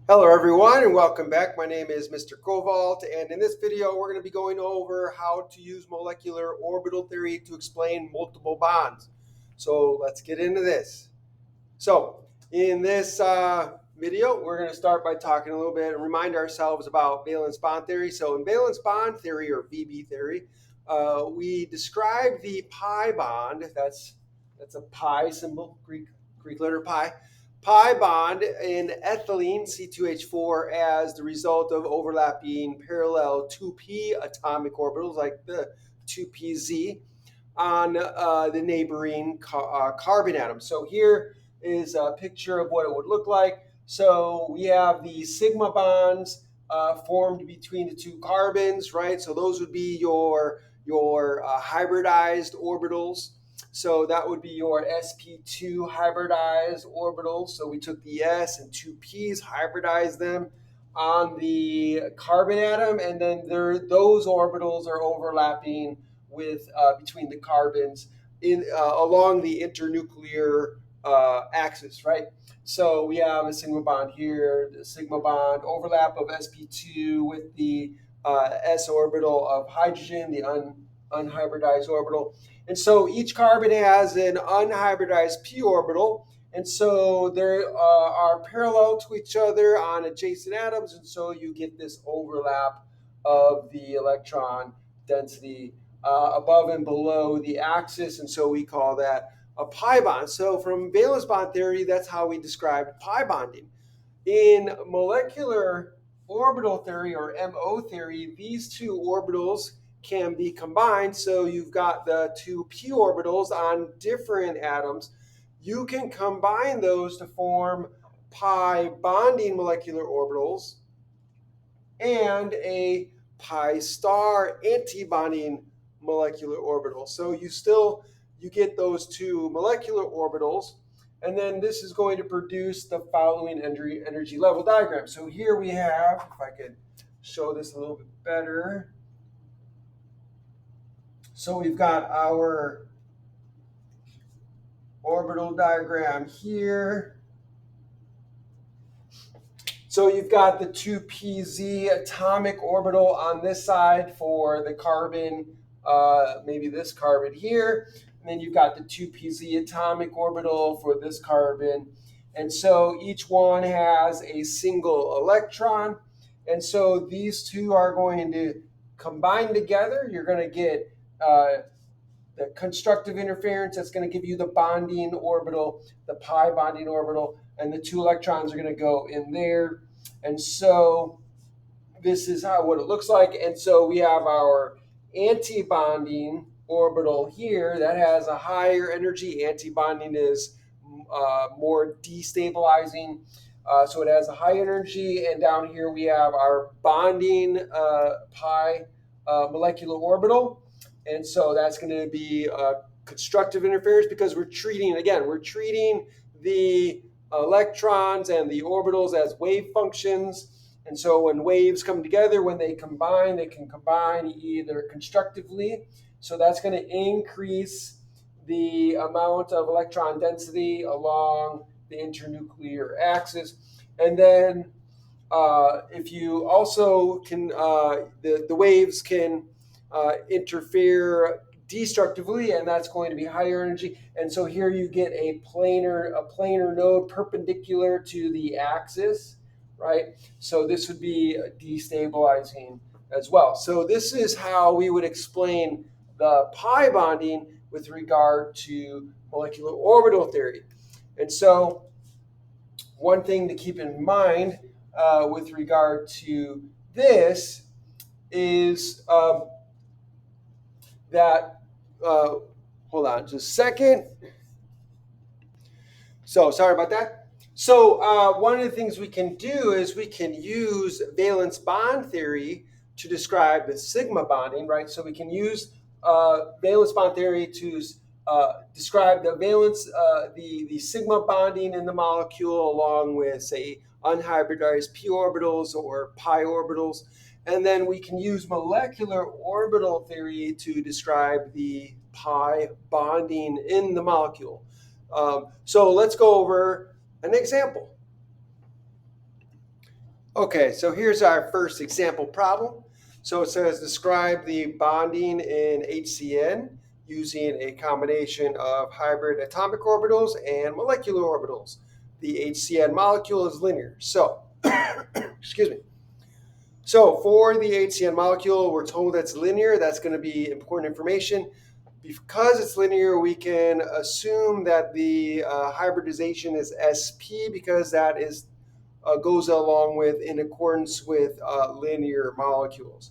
Hello everyone and welcome back. My name is Mr. Kovault, and in this video we're going to be going over how to use molecular orbital theory to explain multiple bonds. So let's get into this. So in this video we're going to start by talking a little bit and remind ourselves about valence bond theory. So in valence bond theory, or VB theory, we describe the pi bond. That's a pi symbol, Greek letter pi bond in ethylene C2H4 as the result of overlapping parallel 2p atomic orbitals, like the 2pz, on the neighboring carbon atom. So here is a picture of what it would look like. So we have the sigma bonds formed between the two carbons, right? So those would be your hybridized orbitals. So that would be your sp2 hybridized orbitals. So we took the s and two p's, hybridized them on the carbon atom, and then those orbitals are overlapping with between the carbons in along the internuclear axis, right? So we have a sigma bond here, the sigma bond overlap of sp2 with the s orbital of hydrogen, the unhybridized orbital. And so each carbon has an unhybridized p orbital. And so they are parallel to each other on adjacent atoms. And so you get this overlap of the electron density above and below the axis. And so we call that a pi bond. So from valence bond theory, that's how we described pi bonding. In molecular orbital theory, or MO theory, these two orbitals can be combined. So you've got the two p orbitals on different atoms. You can combine those to form pi bonding molecular orbitals and a pi star anti-bonding molecular orbital. So you get those two molecular orbitals, and then this is going to produce the following energy level diagram. So here we have, if I could show this a little bit better. So we've got our orbital diagram here. So you've got the 2pz atomic orbital on this side for the carbon, maybe this carbon here. And then you've got the 2pz atomic orbital for this carbon. And so each one has a single electron. And so these two are going to combine together. You're going to get the constructive interference that's going to give you the bonding orbital, the pi bonding orbital, and the two electrons are going to go in there. And so this is what it looks like. And so we have our anti-bonding orbital here that has a higher energy. Anti-bonding is more destabilizing. So it has a high energy. And down here we have our bonding pi molecular orbital. And so that's going to be constructive interference, because we're treating the electrons and the orbitals as wave functions. And so when waves come together, when they can combine either constructively. So that's going to increase the amount of electron density along the internuclear axis. And then if you also can, the waves can interfere destructively, and that's going to be higher energy. And so here you get a planar node perpendicular to the axis, right? So this would be destabilizing as well. So this is how we would explain the pi bonding with regard to molecular orbital theory. And so one thing to keep in mind with regard to this is that, hold on just a second. So sorry about that. So one of the things we can do is we can use valence bond theory to describe the sigma bonding, right? So we can use valence bond theory to describe the the sigma bonding in the molecule, along with, say, unhybridized p orbitals or pi orbitals. And then we can use molecular orbital theory to describe the pi bonding in the molecule. So let's go over an example. Okay, so here's our first example problem. So it says describe the bonding in HCN using a combination of hybrid atomic orbitals and molecular orbitals. The HCN molecule is linear. So, excuse me. So for the HCN molecule, we're told it's linear. That's going to be important information. Because it's linear, we can assume that the hybridization is sp because that is goes along with in accordance with linear molecules.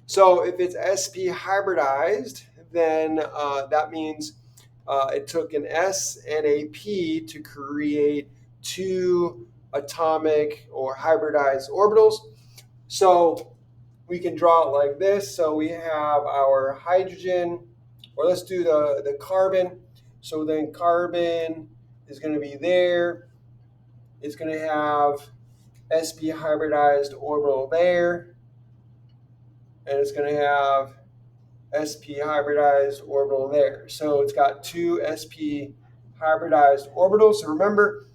So if it's sp hybridized, then that means it took an s and a p to create two atomic or hybridized orbitals. So we can draw it like this. So we have our hydrogen, or let's do the carbon. So then carbon is going to be there. It's going to have sp hybridized orbital there. And it's going to have sp hybridized orbital there. So it's got two sp hybridized orbitals. So remember,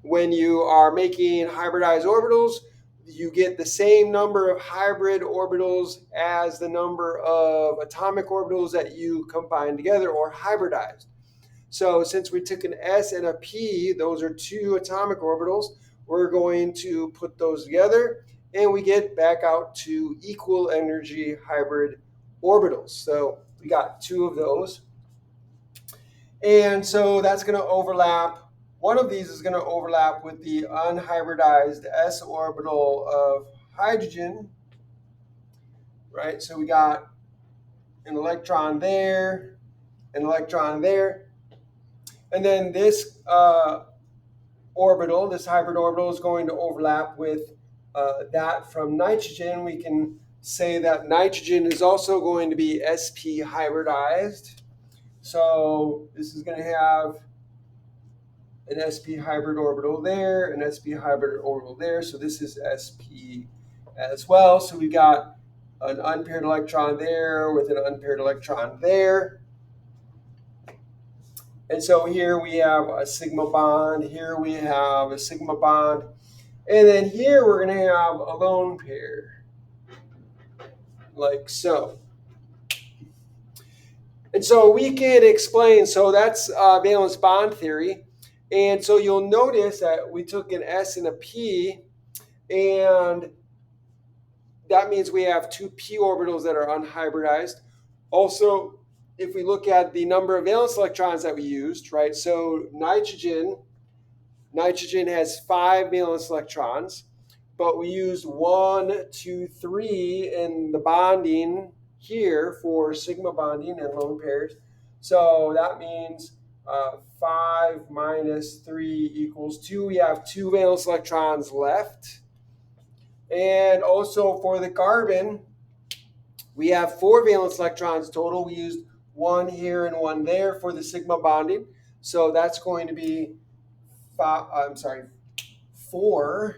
when you are making hybridized orbitals, you get the same number of hybrid orbitals as the number of atomic orbitals that you combine together or hybridized. So since we took an S and a P, those are two atomic orbitals, we're going to put those together and we get back out to equal energy hybrid orbitals. So we got two of those. And so that's going to overlap. One of these is going to overlap with the unhybridized s orbital of hydrogen, right? So we got an electron there, an electron there. And then this orbital, this hybrid orbital, is going to overlap with that from nitrogen. We can say that nitrogen is also going to be sp hybridized. So this is going to have an sp hybrid orbital there, an sp hybrid orbital there. So this is sp as well. So we got an unpaired electron there with an unpaired electron there. And so here we have a sigma bond, here we have a sigma bond, and then here we're going to have a lone pair, like so. And so we can explain, so that's valence bond theory. And so you'll notice that we took an S and a P, and that means we have two p orbitals that are unhybridized. Also, if we look at the number of valence electrons that we used, right? So nitrogen has 5 valence electrons, but we used 1, 2, 3 in the bonding here for sigma bonding and lone pairs. So that means 5 minus 3 equals 2. We have 2 valence electrons left. And also for the carbon, we have 4 valence electrons total. We used 1 here and 1 there for the sigma bonding. So that's going to be 4.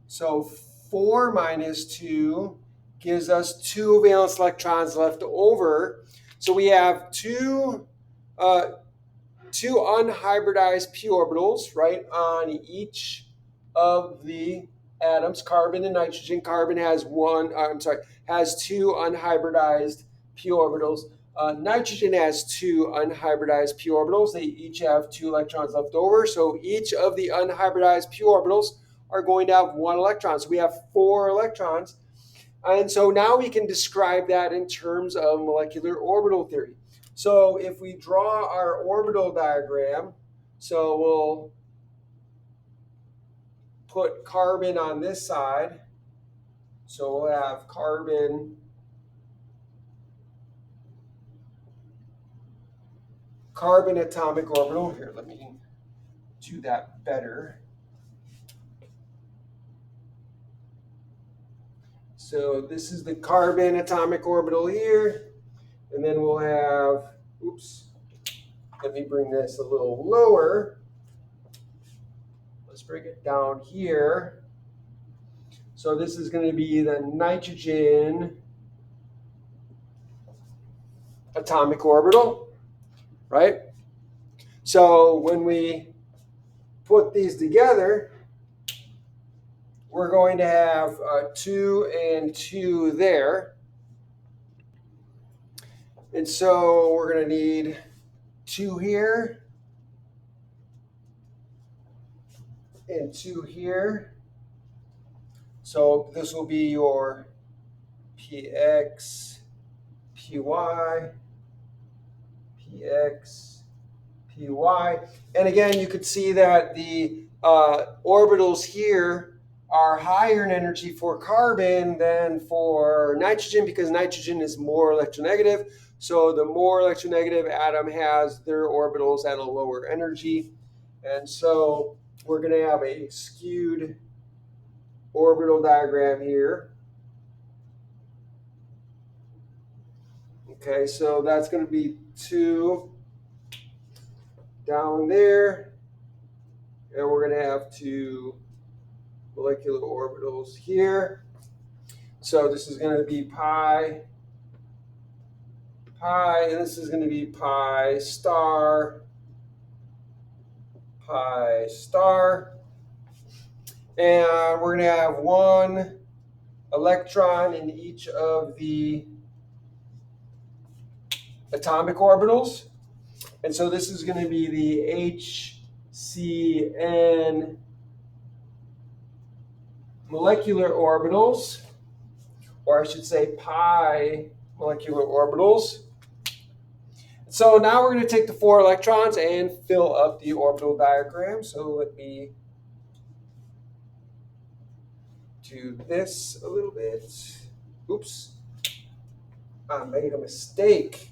So 4 minus 2 gives us 2 valence electrons left over. So we have two unhybridized p orbitals, right, on each of the atoms, carbon and nitrogen. Carbon has two unhybridized p orbitals. Nitrogen has 2 unhybridized p orbitals. They each have 2 electrons left over. So each of the unhybridized p orbitals are going to have 1 electron. So we have 4 electrons. And so now we can describe that in terms of molecular orbital theory. So if we draw our orbital diagram, so we'll put carbon on this side. So we'll have carbon atomic orbital. Here, let me do that better. So this is the carbon atomic orbital here. And then we'll have, let me bring this a little lower. Let's bring it down here. So this is going to be the nitrogen atomic orbital, right? So when we put these together, we're going to have 2 and 2 there. And so we're going to need 2 here and 2 here. So this will be your px, py, px, py. And again, you could see that the orbitals here are higher in energy for carbon than for nitrogen because nitrogen is more electronegative. So the more electronegative atom has their orbitals at a lower energy. And so we're going to have a skewed orbital diagram here. Okay, so that's going to be 2 down there. And we're going to have 2 molecular orbitals here. So this is going to be pi, and this is going to be pi star. And we're going to have 1 electron in each of the atomic orbitals. And so this is going to be the HCN molecular orbitals, or I should say pi molecular orbitals. So now we're going to take the 4 electrons and fill up the orbital diagram. So let me do this a little bit. Oops, I made a mistake.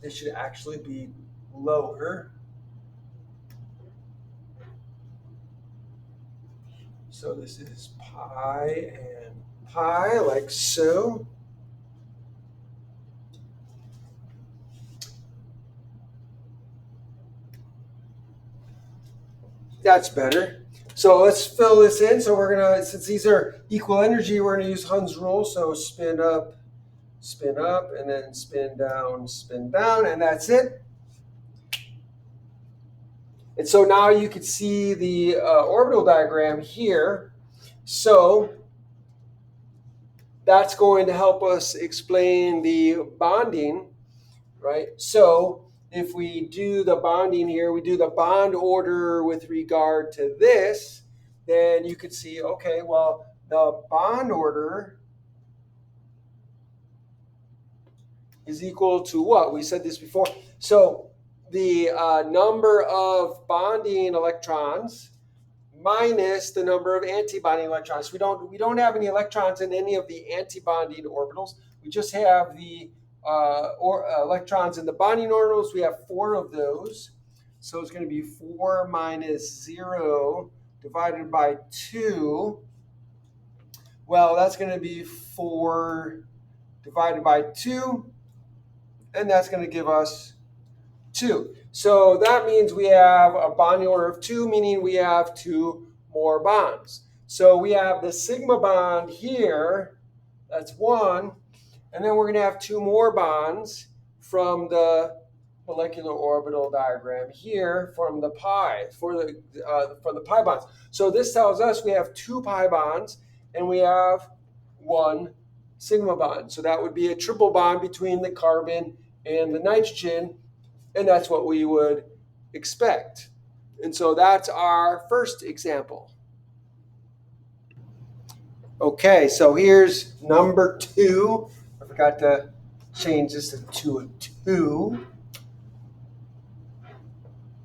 This should actually be lower. So this is pi and pi, like so. That's better. So let's fill this in. So we're going to, since these are equal energy, we're going to use Hund's rule. So spin up, and then spin down, and that's it. And so now you can see the orbital diagram here. So that's going to help us explain the bonding, right? So if we do the bonding here, we do the bond order with regard to this, then you could see, okay, well, the bond order is equal to what? We said this before. So the number of bonding electrons minus the number of antibonding electrons. We don't have any electrons in any of the antibonding orbitals. We just have the electrons in the bonding orbitals. We have 4 of those. So it's going to be 4 minus 0 divided by 2. Well, that's going to be 4 divided by 2. And that's going to give us 2. So that means we have a bonding order of 2, meaning we have 2 more bonds. So we have the sigma bond here, that's 1, and then we're going to have 2 more bonds from the molecular orbital diagram here from the pi, for the pi bonds. So this tells us we have 2 pi bonds and we have 1 sigma bond. So that would be a triple bond between the carbon and the nitrogen, and that's what we would expect. And so that's our first example. Okay, so here's number 2. I forgot to change this to a 2.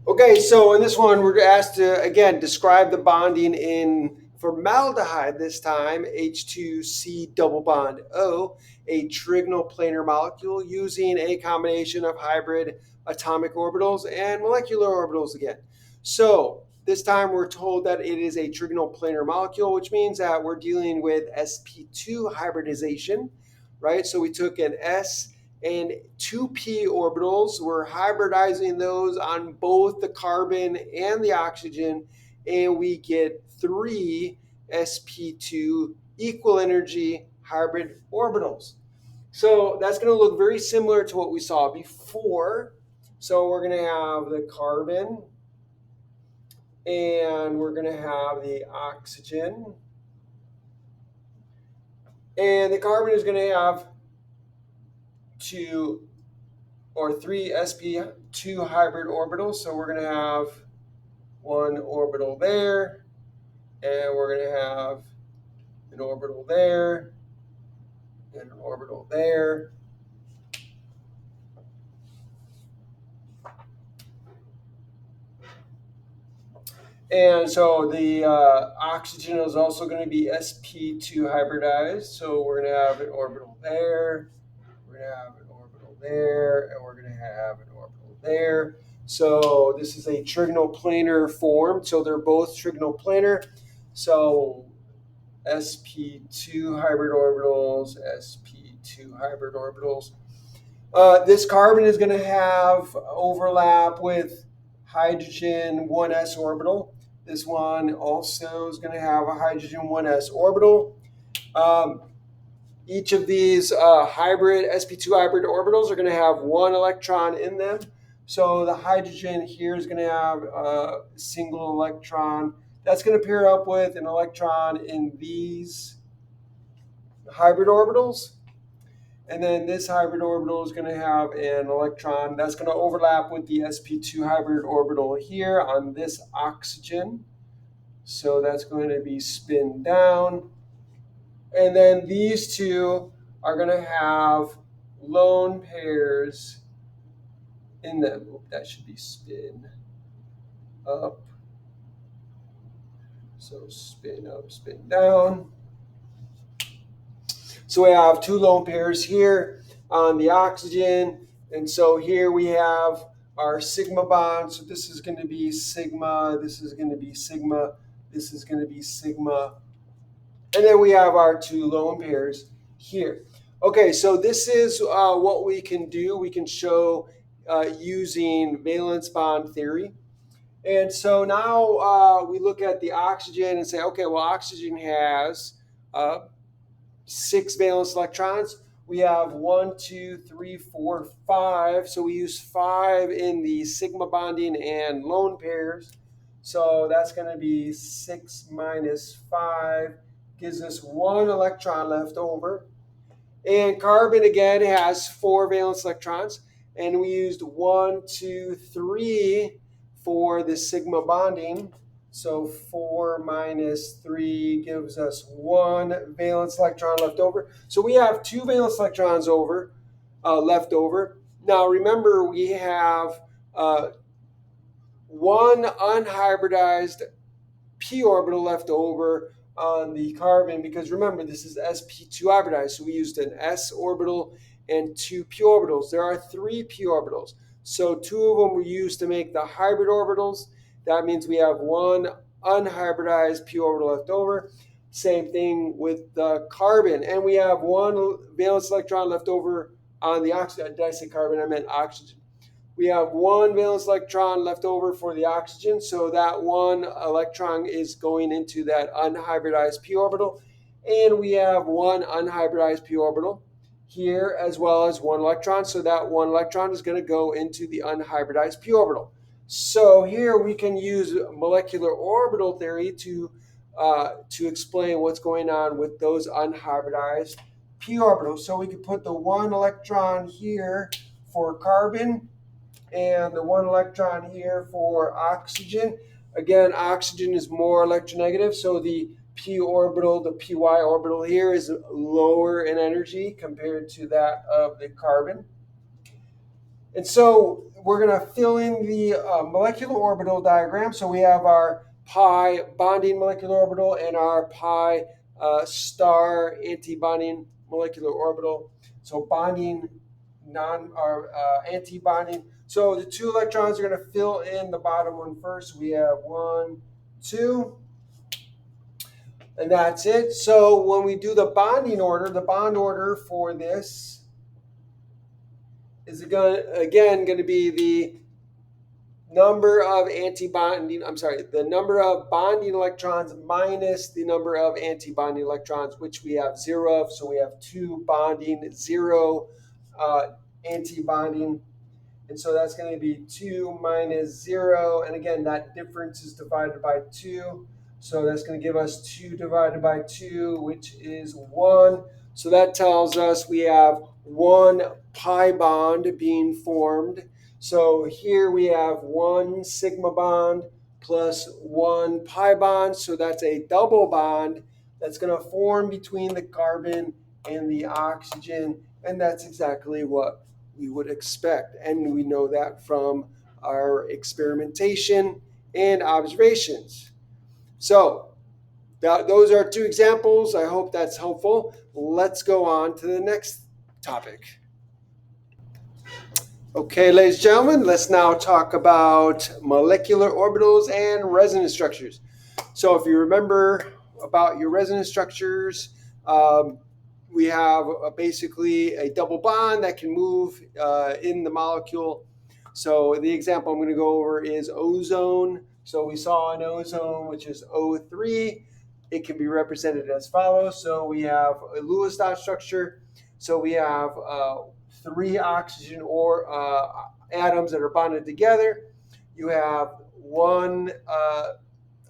Okay, so in this one, we're asked to, again, describe the bonding in formaldehyde this time, H2C double bond O, a trigonal planar molecule using a combination of hybrid atomic orbitals and molecular orbitals again. So this time we're told that it is a trigonal planar molecule, which means that we're dealing with sp2 hybridization, right? So we took an S and 2p orbitals. We're hybridizing those on both the carbon and the oxygen, and we get 3 sp2 equal energy hybrid orbitals. So that's going to look very similar to what we saw before. So we're going to have the carbon and we're going to have the oxygen, and the carbon is going to have 2 or 3 sp2 hybrid orbitals. So we're going to have one orbital there, and we're going to have an orbital there, and an orbital there. And so the oxygen is also going to be sp2 hybridized. So we're going to have an orbital there, we're going to have an orbital there, and we're going to have an orbital there. So this is a trigonoplanar form. So they're both trigonoplanar. So sp2 hybrid orbitals, sp2 hybrid orbitals. This carbon is going to have overlap with hydrogen 1s orbital. This one also is going to have a hydrogen 1s orbital. Each of these hybrid sp2 hybrid orbitals are going to have one electron in them. So the hydrogen here is going to have a single electron. That's going to pair up with an electron in these hybrid orbitals. And then this hybrid orbital is going to have an electron that's going to overlap with the sp2 hybrid orbital here on this oxygen. So that's going to be spin down. And then these two are going to have lone pairs in them. That should be spin up. So spin up, spin down. So we have 2 lone pairs here on the oxygen. And so here we have our sigma bond. So this is going to be sigma, this is going to be sigma, this is going to be sigma. And then we have our 2 lone pairs here. Okay, so this is what we can do. We can show using valence bond theory. And so now we look at the oxygen and say, okay, well, oxygen has 6 valence electrons. We have 1, 2, 3, 4, 5. So we use 5 in the sigma bonding and lone pairs. So that's going to be 6 minus 5 gives us 1 electron left over. And carbon again has 4 valence electrons. And we used 1, 2, 3 for the sigma bonding. So 4 minus 3 gives us 1 valence electron left over. So we have 2 valence electrons left over. Now remember, we have 1 unhybridized p orbital left over on the carbon, because remember, this is sp2 hybridized. So we used an s orbital and 2 p orbitals. There are 3 p orbitals. So 2 of them were used to make the hybrid orbitals. That means we have 1 unhybridized p orbital left over. Same thing with the carbon. And we have 1 valence electron left over on the oxygen. Did I say carbon? I meant oxygen. We have 1 valence electron left over for the oxygen. So that 1 electron is going into that unhybridized p orbital. And we have 1 unhybridized p orbital here, as well as 1 electron. So that 1 electron is going to go into the unhybridized p orbital. So here we can use molecular orbital theory to explain what's going on with those unhybridized p orbitals. So we could put the 1 electron here for carbon and the 1 electron here for oxygen. Again, oxygen is more electronegative, so the p orbital, the py orbital here is lower in energy compared to that of the carbon. And so we're going to fill in the molecular orbital diagram. So we have our pi bonding molecular orbital and our pi star anti-bonding molecular orbital. So bonding, anti-bonding. So the 2 electrons are going to fill in the bottom one first. We have 1, 2. And that's it. So when we do the bonding order, the bond order for this is going to be the number of the number of bonding electrons minus the number of anti-bonding electrons, which we have 0 of. So we have 2 bonding, 0 anti-bonding. And so that's going to be 2 minus 0. And again, that difference is divided by 2. So that's going to give us 2 divided by 2, which is 1. So that tells us we have 1 pi bond being formed. So here we have 1 sigma bond plus 1 pi bond. So that's a double bond that's going to form between the carbon and the oxygen. And that's exactly what we would expect. And we know that from our experimentation and observations. So those are 2 examples. I hope that's helpful. Let's go on to the next topic. Okay, ladies and gentlemen, let's now talk about molecular orbitals and resonance structures. So if you remember about your resonance structures, we have basically a double bond that can move in the molecule. So the example I'm going to go over is ozone. So we saw an ozone, which is O3. It can be represented as follows. So we have a Lewis dot structure. So we have 3 oxygen or atoms that are bonded together. You have 1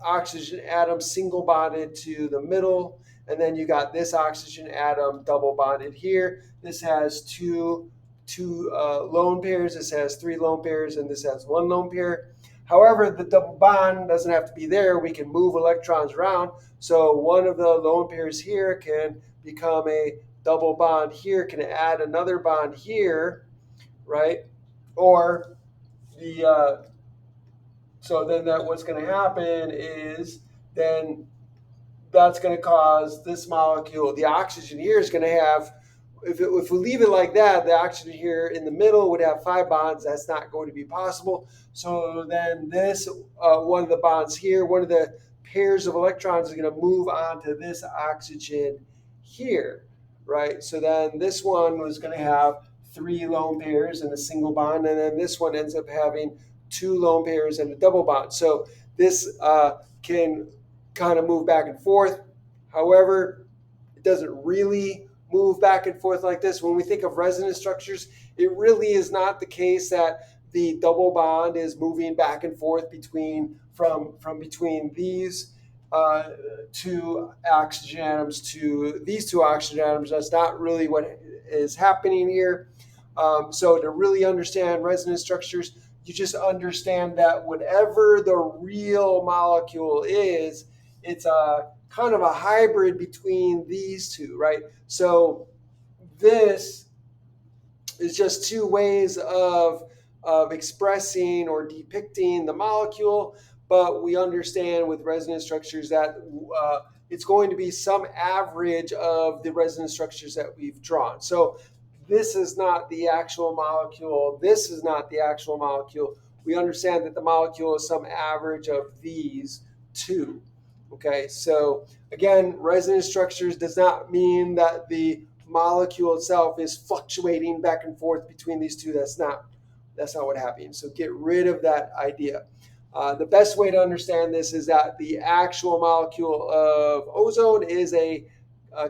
oxygen atom single bonded to the middle, and then you got this oxygen atom double bonded here. This has two lone pairs, this has 3 lone pairs, and this has 1 lone pair. However, the double bond doesn't have to be there. We can move electrons around. So one of the lone pairs here can become a double bond here, can add another bond here, right? Or the so then what's going to happen is then that's going to cause this molecule, the oxygen here is going to have, if we leave it like that, the oxygen here in the middle would have 5 bonds. That's not going to be possible. So then this, one of the bonds here, one of the pairs of electrons is going to move on to this oxygen here, right? So then this one was going to have 3 lone pairs and a single bond, and then this one ends up having 2 lone pairs and a double bond. So this can kind of move back and forth. However, it doesn't really move back and forth like this. When we think of resonance structures, it really is not the case that the double bond is moving back and forth from between these 2 oxygen atoms to these 2 oxygen atoms. That's not really what is happening here. So to really understand resonance structures, you just understand that whatever the real molecule is, it's a kind of a hybrid between these 2, right? So this is just 2 ways of expressing or depicting the molecule, but we understand with resonance structures that it's going to be some average of the resonance structures that we've drawn. So this is not the actual molecule. This is not the actual molecule. We understand that the molecule is some average of these 2. Okay, so again, resonance structures does not mean that the molecule itself is fluctuating back and forth between these 2. That's not what happens. So get rid of that idea. The best way to understand this is that the actual molecule of ozone is a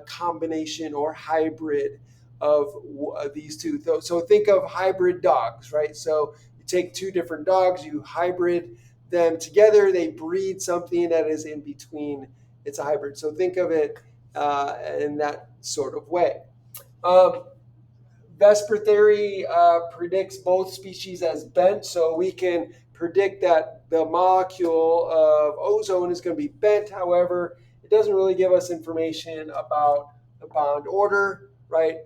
combination or hybrid of these 2. So think of hybrid dogs, right? So you take 2 different dogs, you hybrid them together, they breed something that is in between. It's a hybrid. So think of it in that sort of way. VSEPR theory predicts both species as bent, so we can predict that the molecule of ozone is going to be bent. However, it doesn't really give us information about the bond order, right?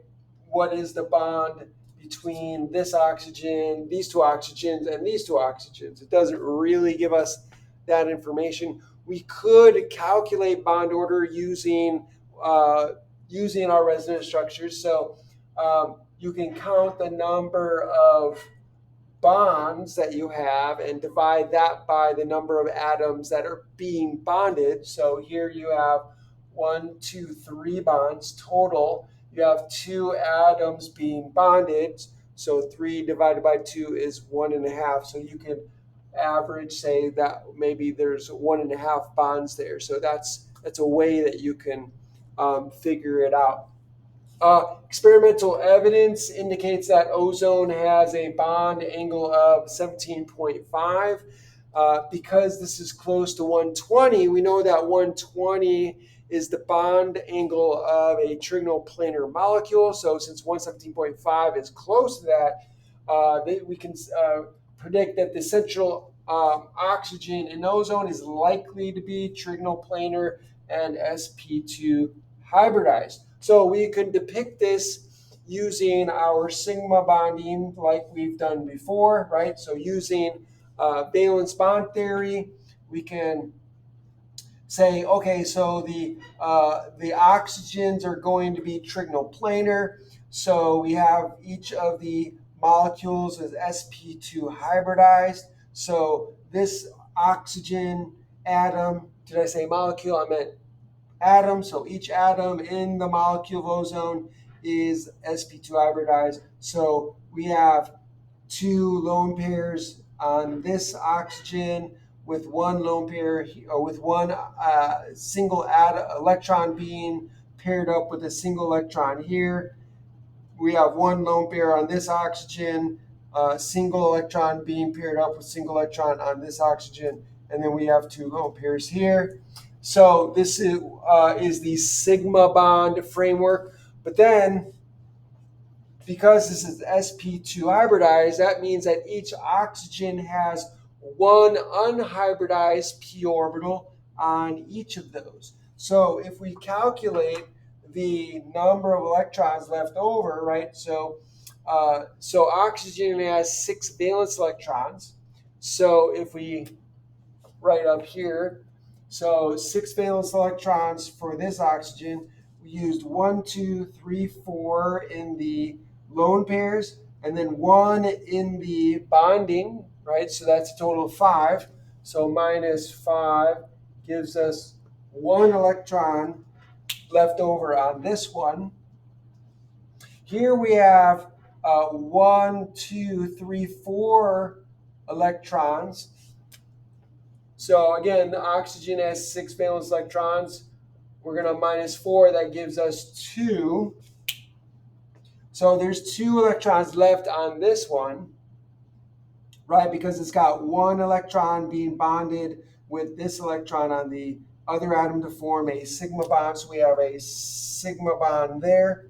What is the bond between this oxygen, these 2 oxygens, and these 2 oxygens? It doesn't really give us that information. We could calculate bond order using our resonance structures. So you can count the number of bonds that you have and divide that by the number of atoms that are being bonded. So here you have 1, 2, 3 bonds total. You have 2 atoms being bonded. So 3 divided by 2 is 1.5. So you can average, say that maybe there's 1.5 bonds there. So that's a way that you can figure it out. Experimental evidence indicates that ozone has a bond angle of 17.5. Because this is close to 120, we know that 120 is the bond angle of a trigonal planar molecule. So since 117.5 is close to that, we can predict that the central oxygen in ozone is likely to be trigonal planar and sp2 hybridized. So we can depict this using our sigma bonding like we've done before, right? So using valence bond theory, we can say, okay, so the oxygens are going to be trigonal planar. So we have each of the molecules as sp2 hybridized. So this oxygen atom, did I say molecule? I meant atom. So each atom in the molecule of ozone is sp2 hybridized. So we have two lone pairs on this oxygen with one lone pair or with one single electron being paired up with a single electron here. We have one lone pair on this oxygen, single electron being paired up with single electron on this oxygen, and then we have two lone pairs here. So this is the sigma bond framework. But then, because this is sp2 hybridized, that means that each oxygen has one unhybridized p orbital on each of those. So if we calculate the number of electrons left over, right? So oxygen has 6 valence electrons. So if we write up here, so 6 valence electrons for this oxygen, we used 1, 2, 3, 4 in the lone pairs, and then 1 in the bonding, right? So that's a total of 5. So minus 5 gives us 1 electron left over on this one. Here we have 1, 2, 3, 4 electrons. So again, the oxygen has 6 valence electrons. We're going to minus 4. That gives us 2. So there's 2 electrons left on this one, right? Because it's got 1 electron being bonded with this electron on the other atom to form a sigma bond. So we have a sigma bond there.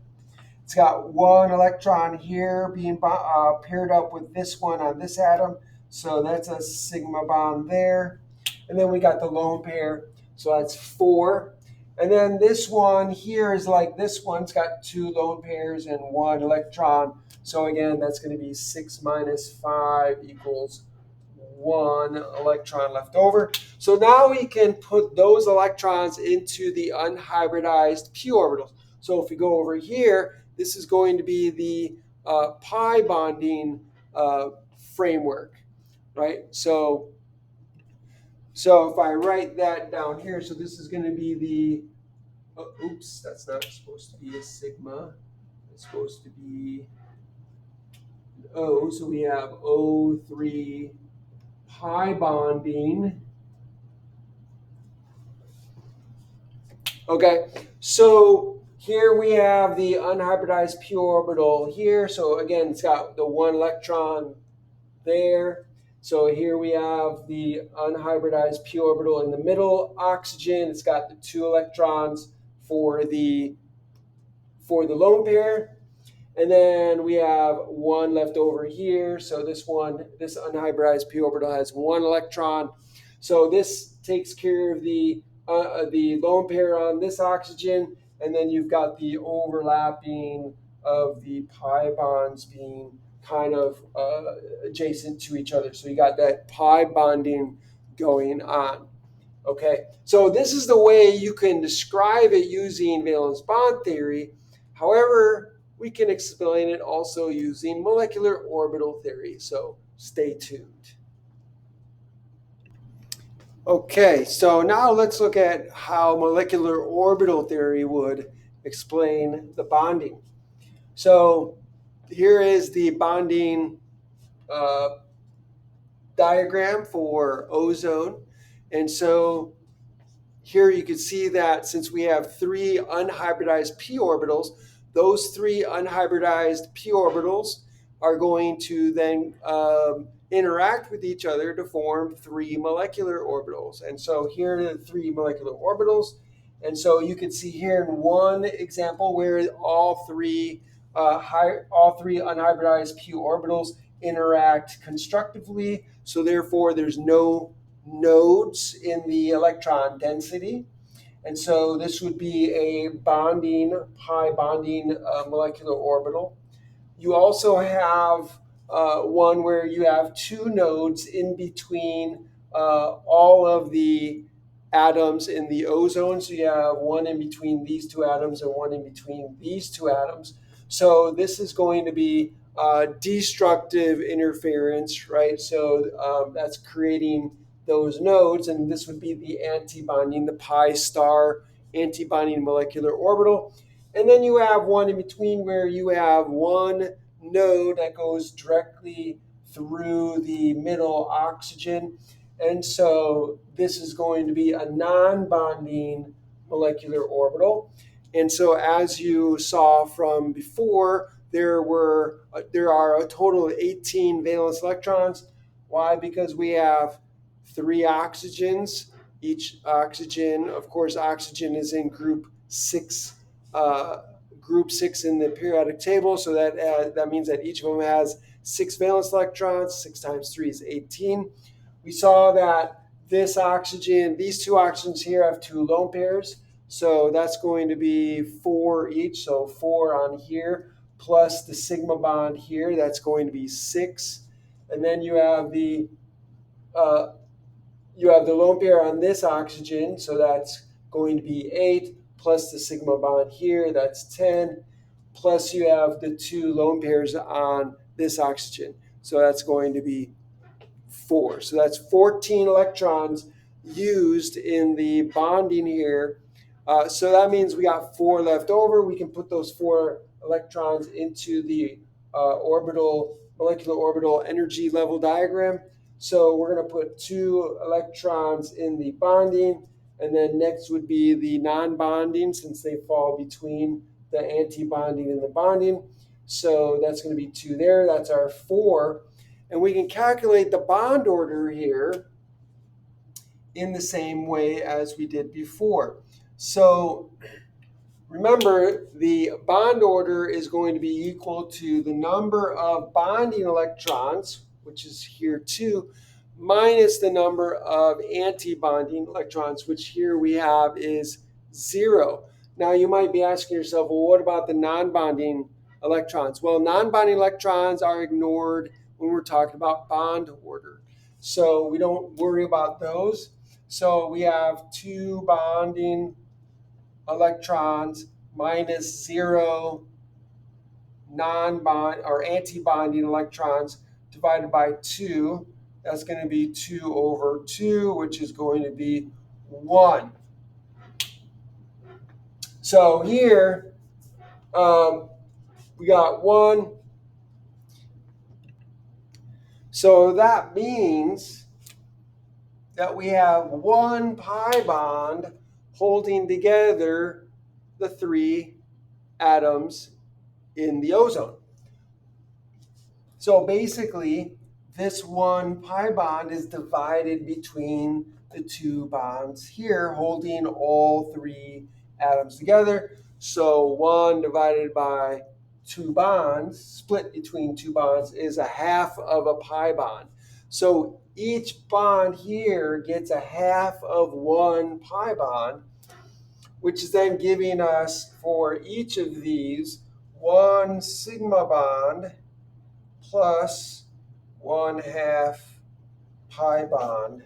It's got 1 electron here being paired up with this one on this atom. So that's a sigma bond there. And then we got the lone pair. So that's 4. And then this one here is like this one. It's got 2 lone pairs and 1 electron. So again, that's going to be 6 minus 5 equals 1 electron left over. So now we can put those electrons into the unhybridized p orbitals. So if we go over here, this is going to be the pi bonding framework, right? So if I write that down here, so this is going to be the, oops, that's not supposed to be a sigma. It's supposed to be an O. So we have O3 pi bonding. Okay, so here we have the unhybridized p orbital here. So again, it's got the 1 electron there. So here we have the unhybridized p orbital in the middle oxygen. It's got the 2 electrons for the lone pair. And then we have 1 left over here. So this unhybridized p orbital has 1 electron. So this takes care of the lone pair on this oxygen. And then you've got the overlapping of the pi bonds being kind of adjacent to each other. So you got that pi bonding going on. Okay, so this is the way you can describe it using valence bond theory. However, we can explain it also using molecular orbital theory. So stay tuned. Okay, so now let's look at how molecular orbital theory would explain the bonding. So here is the bonding diagram for ozone. And so here you can see that since we have 3 unhybridized p orbitals, those three unhybridized p orbitals are going to then interact with each other to form three molecular orbitals. And so here are the three molecular orbitals. And so you can see here in one example where all three unhybridized p orbitals interact constructively. So therefore, there's no nodes in the electron density. And so this would be a pi bonding molecular orbital. You also have one where you have two nodes in between all of the atoms in the ozone. So you have one in between these two atoms and one in between these two atoms. So this is going to be destructive interference, right? So that's creating those nodes, and this would be the antibonding, the pi star antibonding molecular orbital. And then you have one in between where you have one node that goes directly through the middle oxygen. And so this is going to be a non-bonding molecular orbital. And so as you saw from before, there are a total of 18 valence electrons. Why? Because we have three oxygens. Each oxygen, of course, oxygen is in group 6 in the periodic table, so that means that each of them has 6 valence electrons. 6 times 3 is 18. We saw that these two oxygens here have 2 lone pairs, so that's going to be 4 each, so 4 on here, plus the sigma bond here, that's going to be 6. And then you have the lone pair on this oxygen, so that's going to be 8, plus the sigma bond here, that's 10, plus you have the 2 lone pairs on this oxygen, so that's going to be 4. So that's 14 electrons used in the bonding here. So that means we got 4 left over. We can put those 4 electrons into the molecular orbital energy level diagram. So we're going to put 2 electrons in the bonding, and then next would be the non-bonding, since they fall between the anti-bonding and the bonding. So that's going to be 2 there. That's our 4. And we can calculate the bond order here in the same way as we did before. So remember, the bond order is going to be equal to the number of bonding electrons, which is here 2, minus the number of anti-bonding electrons, which here we have is 0. Now you might be asking yourself, well, what about the non-bonding electrons? Well, non-bonding electrons are ignored when we're talking about bond order, so we don't worry about those. So we have 2 bonding electrons minus 0 non-bond or anti-bonding electrons divided by 2. That's going to be 2 over 2, which is going to be 1. So here we got 1. So that means that we have 1 pi bond holding together the 3 atoms in the ozone. So basically, this 1 pi bond is divided between the 2 bonds here, holding all 3 atoms together. So 1 divided by 2 bonds, split between 2 bonds, is a half of a pi bond. So each bond here gets a half of 1 pi bond, which is then giving us, for each of these, 1 sigma bond plus 1/2 pi bond,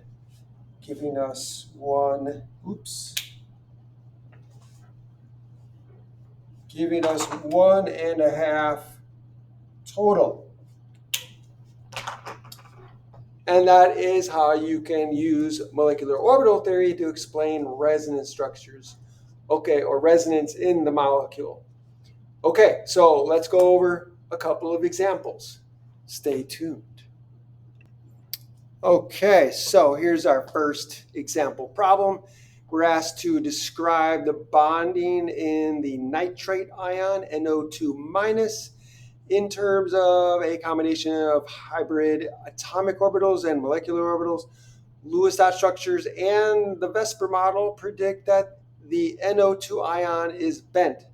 giving us 1.5 total. And that is how you can use molecular orbital theory to explain resonance structures, okay, or resonance in the molecule. Okay, so let's go over a couple of examples. Stay tuned. Okay, so here's our first example problem. we're asked to describe the bonding in the nitrate ion, NO2 minus, in terms of a combination of hybrid atomic orbitals and molecular orbitals. Lewis dot structures and the VSEPR model predict that the NO2 ion is bent.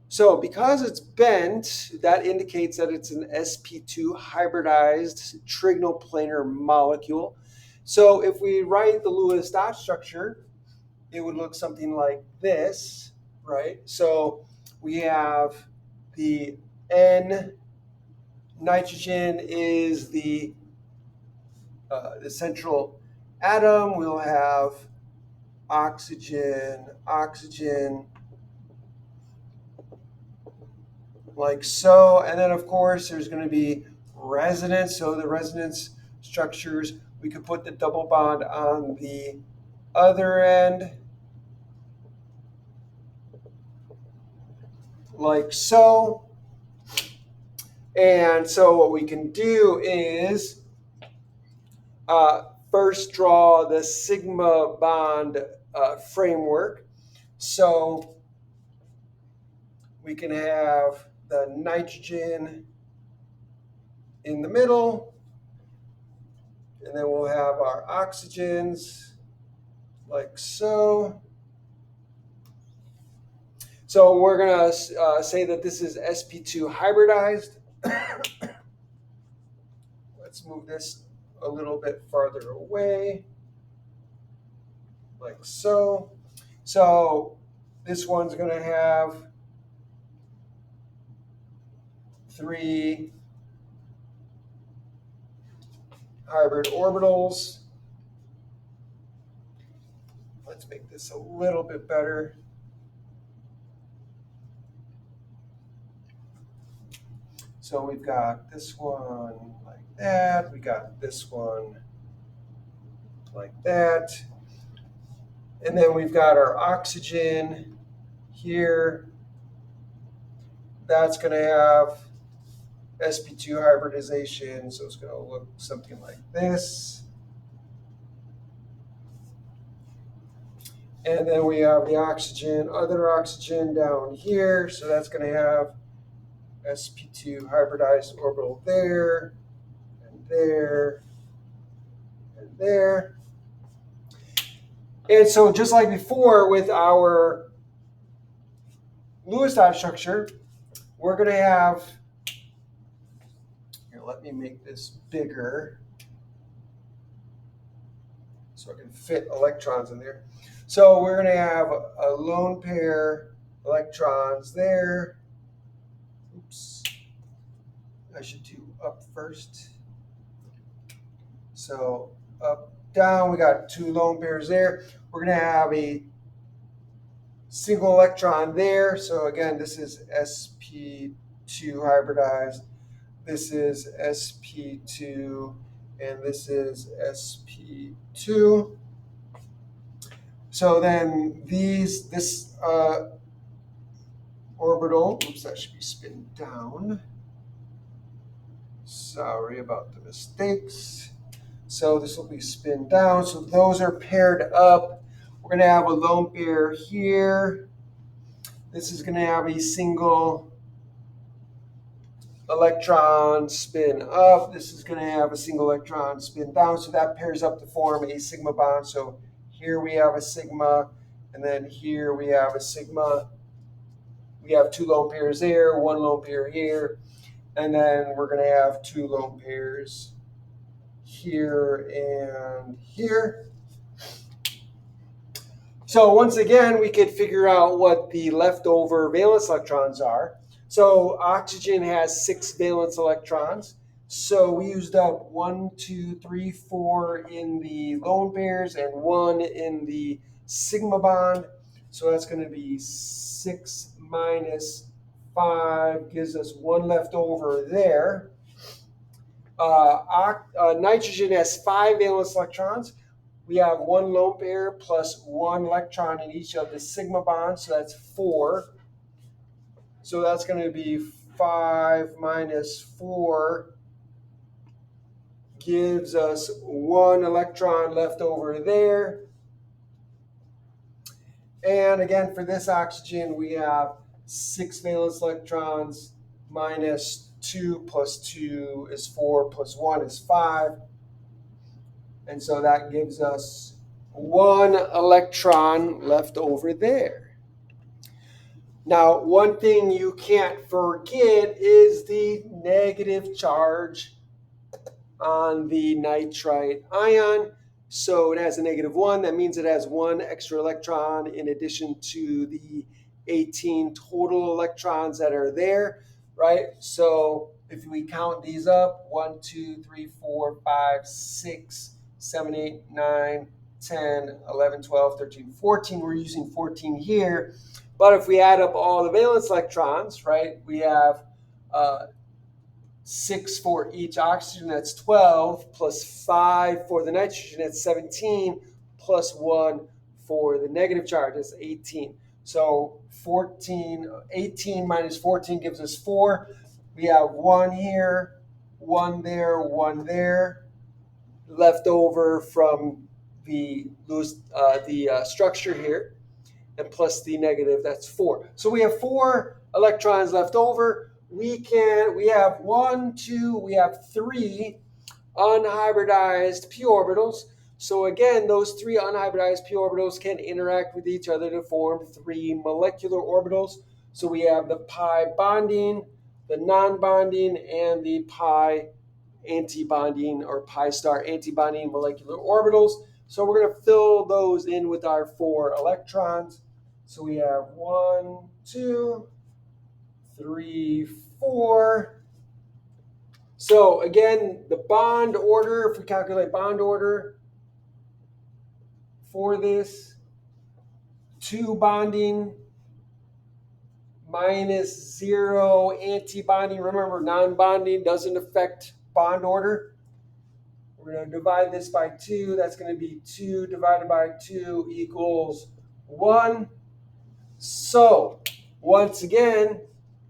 So because it's bent, that indicates that it's an sp2 hybridized trigonal planar molecule. So if we write the Lewis dot structure, it would look something like this, right? So we have the N, nitrogen is the central atom. We'll have oxygen, oxygen, like so. And then, of course, there's going to be resonance. So the resonance structures, we could put the double bond on the other end, like so. And so what we can do is first draw the sigma bond framework. So we can have the nitrogen in the middle, and then we'll have our oxygens like so. So we're going to say that this is sp2 hybridized. Let's move this a little bit farther away, like so. So this one's going to have 3 hybrid orbitals. Let's make this a little bit better. So we've got this one like that. We got this one like that. And then we've got our oxygen here. That's going to have sp2 hybridization. So it's going to look something like this. And then we have the oxygen, other oxygen down here. So that's going to have sp2 hybridized orbital there, and there, and there. And so just like before with our Lewis dot structure, we're going to have, here, let me make this bigger so I can fit electrons in there. So we're going to have a lone pair electrons there. Oops. I should do up first. So up, down, we got 2 lone pairs there. We're going to have a single electron there. So again, this is sp2 hybridized. This is sp2, and this is sp2. So then this orbital, oops, that should be spin down. Sorry about the mistakes. So this will be spin down. So those are paired up. We're going to have a lone pair here. This is going to have a single electron spin up. This is going to have a single electron spin down. So that pairs up to form a sigma bond. So here we have a sigma, and then here we have a sigma. We have 2 lone pairs there, 1 lone pair here, and then we're going to have 2 lone pairs here and here. So once again, we could figure out what the leftover valence electrons are. So oxygen has 6 valence electrons. So we used up 1, 2, 3, 4 in the lone pairs and 1 in the sigma bond. So that's going to be 6 minus 5 gives us 1 left over there. Nitrogen has 5 valence electrons. We have 1 lone pair plus 1 electron in each of the sigma bonds, so that's 4. So that's going to be 5 minus 4 gives us 1 electron left over there. And again, for this oxygen, we have 6 valence electrons minus 2 plus 2 is 4 plus 1 is 5. And so that gives us 1 electron left over there. Now, one thing you can't forget is the negative charge on the nitrite ion. So it has a -1. That means it has 1 extra electron in addition to the 18 total electrons that are there, right? So if we count these up, 1, 2, 3, 4, 5, 6, 7, 8, 9, 10, 11, 12, 13, 14. We're using 14 here. But if we add up all the valence electrons, right, we have 6 for each oxygen, that's 12, plus 5 for the nitrogen, that's 17, plus 1 for the negative charge, that's 18. So 18 minus 14 gives us 4. We have 1 here, 1 there, 1 there, left over from the structure here, and plus the negative, that's 4. So we have 4 electrons left over. We have 1, 2, we have 3 unhybridized p orbitals. So again, those 3 unhybridized p orbitals can interact with each other to form 3 molecular orbitals. So we have the pi bonding, the non-bonding, and the pi antibonding or pi star antibonding molecular orbitals. So we're going to fill those in with our 4 electrons. So we have 1, 2, 3, 4. So again, the bond order, if we calculate bond order for this, 2 bonding minus 0 antibonding. Remember, non-bonding doesn't affect bond order. We're going to divide this by 2. That's going to be 2 divided by 2 equals 1. So once again,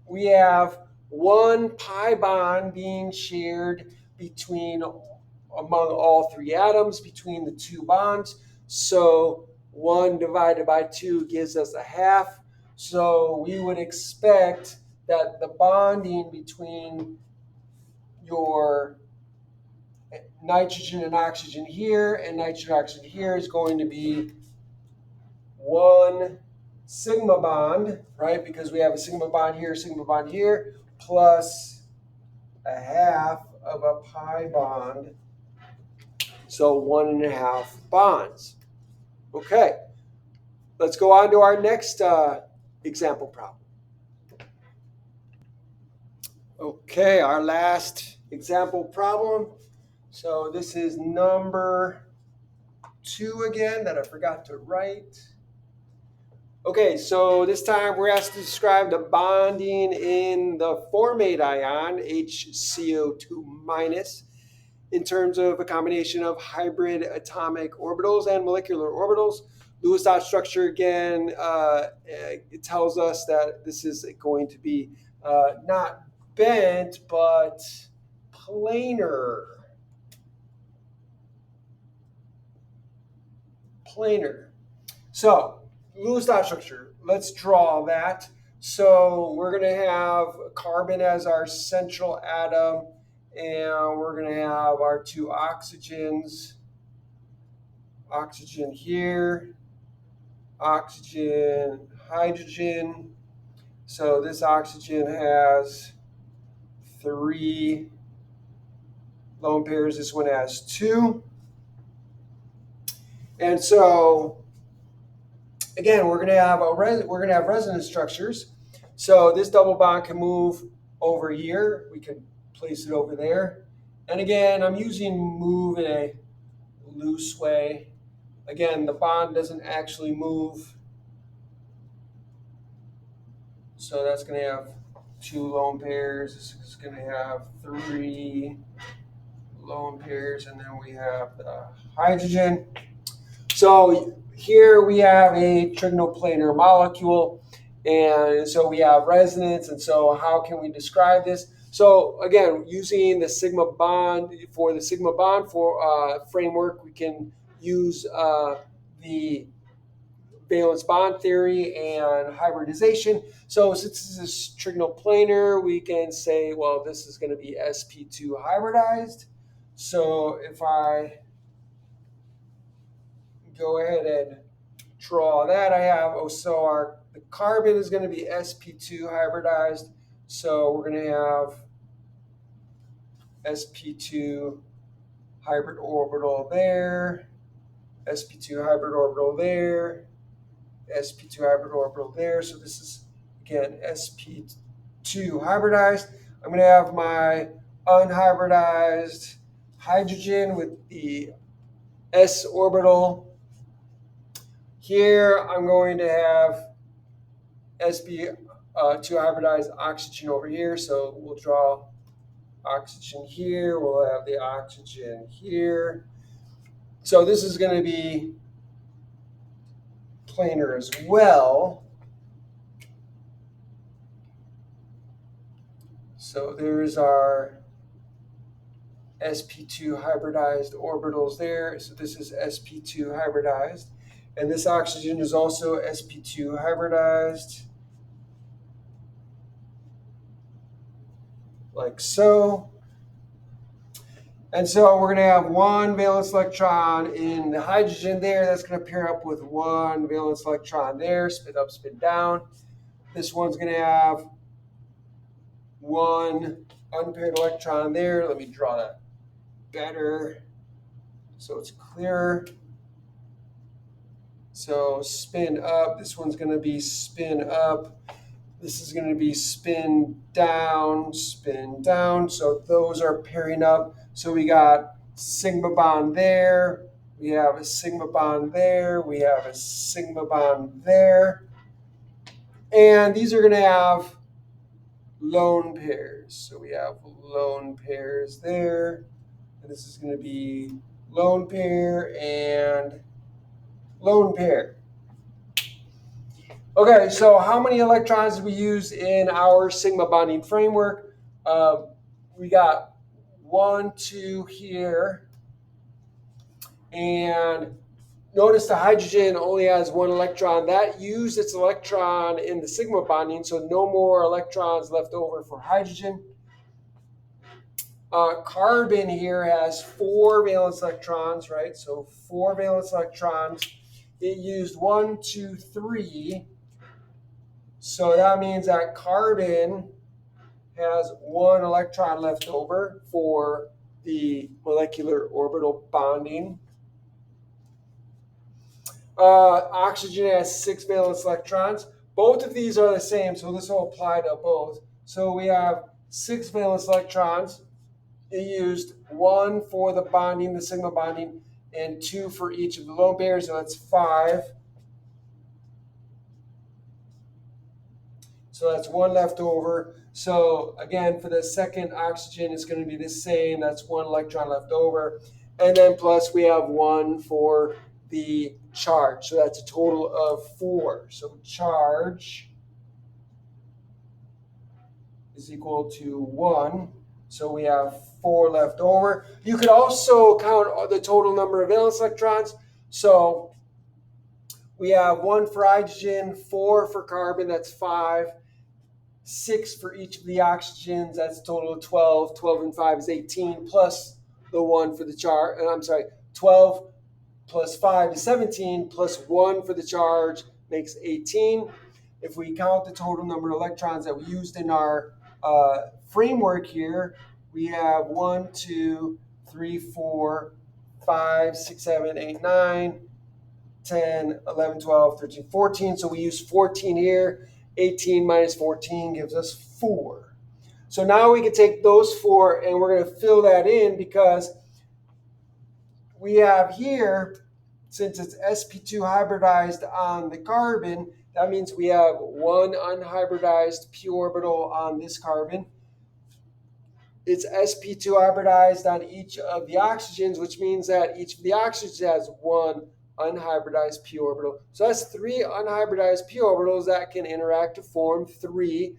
we have 1 pi bond being shared among all 3 atoms between the 2 bonds. So 1 divided by 2 gives us a half. So we would expect that the bonding between your nitrogen and oxygen here and nitrogen and oxygen here is going to be 1 sigma bond, right? Because we have a sigma bond here, plus a half of a pi bond. So 1.5 bonds. Okay, let's go on to our next example problem. Okay, our last example problem. So this is number 2 again that I forgot to write. Okay, so this time we're asked to describe the bonding in the formate ion, HCO2-, in terms of a combination of hybrid atomic orbitals and molecular orbitals. Lewis dot structure, again, it tells us that this is going to be not bent, but planar. So Lewis dot structure, let's draw that. So we're going to have carbon as our central atom, and we're going to have our 2 oxygens. Oxygen here, oxygen, hydrogen. So this oxygen has 3 lone pairs. This one has 2. And so again, we're going to have resonance structures. So this double bond can move over here. We can place it over there. And again, I'm using move in a loose way. Again, the bond doesn't actually move. So that's going to have 2 lone pairs. This is going to have 3 lone pairs. And then we have the hydrogen. So here we have a trigonoplanar molecule, and so we have resonance. And so how can we describe this? So again, using the sigma bond framework, we can use the valence bond theory and hybridization. So since this is trigonal planar, we can say, well, this is going to be sp2 hybridized. So if I go ahead and draw that, I have, the carbon is going to be sp2 hybridized. So we're going to have sp2 hybrid orbital there, sp2 hybrid orbital there, sp2 hybrid orbital there. So this is, again, sp2 hybridized. I'm going to have my unhybridized hydrogen with the s orbital. Here I'm going to have sp2 hybridized oxygen over here. So we'll draw oxygen here. We'll have the oxygen here. So this is going to be planar as well. So there's our sp2 hybridized orbitals there. So this is sp2 hybridized. And this oxygen is also sp2 hybridized, like so. And so we're going to have one valence electron in the hydrogen there. That's going to pair up with one valence electron there, spin up, spin down. This one's going to have one unpaired electron there. Let me draw that better so it's clearer. So spin up. This one's going to be spin up. This is going to be spin down, spin down. So those are pairing up. So we got sigma bond there. We have a sigma bond there. We have a sigma bond there. And these are going to have lone pairs. So we have lone pairs there. And this is going to be lone pair and lone pair. Okay, so how many electrons do we use in our sigma bonding framework? We got 1, 2 here. And notice the hydrogen only has one electron. That used its electron in the sigma bonding, so no more electrons left over for hydrogen. Carbon here has 4 valence electrons, right? So 4 valence electrons. It used 1, 2, 3. So that means that carbon has 1 electron left over for the molecular orbital bonding. Oxygen has 6 valence electrons. Both of these are the same, so this will apply to both. So we have 6 valence electrons. It used 1 for the bonding, the sigma bonding, and 2 for each of the lone pairs, so that's 5. So that's 1 left over. So again, for the second oxygen, it's going to be the same. That's 1 electron left over. And then plus we have 1 for the charge. So that's a total of 4. So charge is equal to 1. So we have 4 left over. You could also count the total number of valence electrons. So we have 1 for hydrogen, 4 for carbon, that's 5. 6 for each of the oxygens, that's a total of 12. 12 and 5 is 18, plus the 1 for the charge. 12 plus 5 is 17, plus 1 for the charge makes 18. If we count the total number of electrons that we used in our framework here, we have 1, 2, 3, 4, 5, 6, 7, 8, 9, 10, 11, 12, 13, 14. So we use 14 here. 18 minus 14 gives us 4. So now we can take those 4 and we're going to fill that in, because we have here, since it's sp2 hybridized on the carbon, that means we have 1 unhybridized p orbital on this carbon. It's sp2 hybridized on each of the oxygens, which means that each of the oxygens has 1 unhybridized p orbital. So that's 3 unhybridized p orbitals that can interact to form 3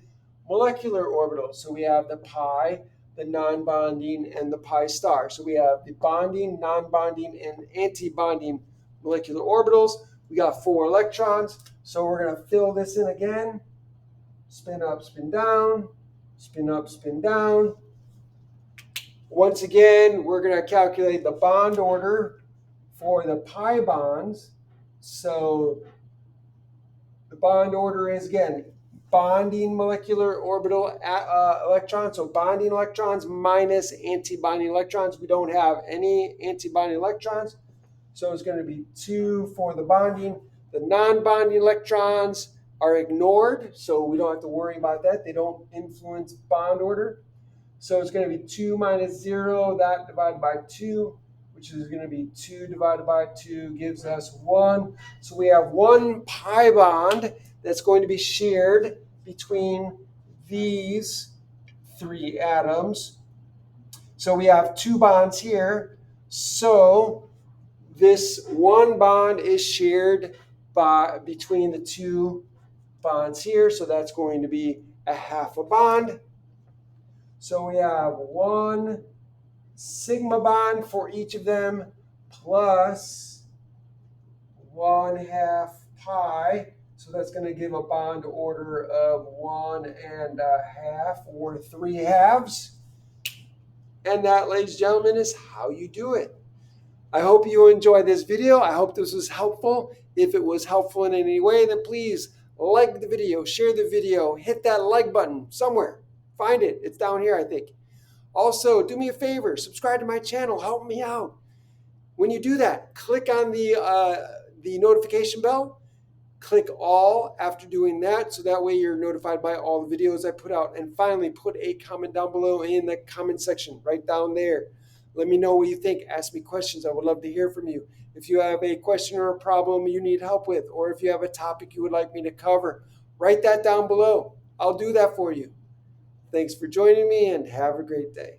molecular orbitals. So we have the pi, the non-bonding, and the pi star. So we have the bonding, non-bonding, and anti-bonding molecular orbitals. We got 4 electrons, so we're going to fill this in again. Spin up, spin down, spin up, spin down. Once again, we're going to calculate the bond order for the pi bonds. So the bond order is, again, bonding molecular orbital electrons. So bonding electrons minus antibonding electrons. We don't have any antibonding electrons. So it's going to be 2 for the bonding. The non-bonding electrons are ignored, so we don't have to worry about that. They don't influence bond order. So it's going to be 2 minus 0, that divided by 2, which is going to be 2 divided by 2 gives us 1. So we have 1 pi bond that's going to be shared between these 3 atoms. So we have 2 bonds here. So this 1 bond is shared between the 2 bonds here. So that's going to be a half a bond. So we have 1 sigma bond for each of them plus 1/2 pi. So that's going to give a bond order of 1½ or 3/2. And that, ladies and gentlemen, is how you do it. I hope you enjoyed this video. I hope this was helpful. If it was helpful in any way, then please like the video, share the video, hit that like button somewhere. Find it. It's down here, I think. Also, do me a favor, subscribe to my channel, help me out. When you do that, click on the notification bell, click all after doing that, so that way you're notified by all the videos I put out. And finally, put a comment down below in the comment section, right down there. Let me know what you think. Ask me questions. I would love to hear from you. If you have a question or a problem you need help with, or if you have a topic you would like me to cover, write that down below. I'll do that for you. Thanks for joining me and have a great day.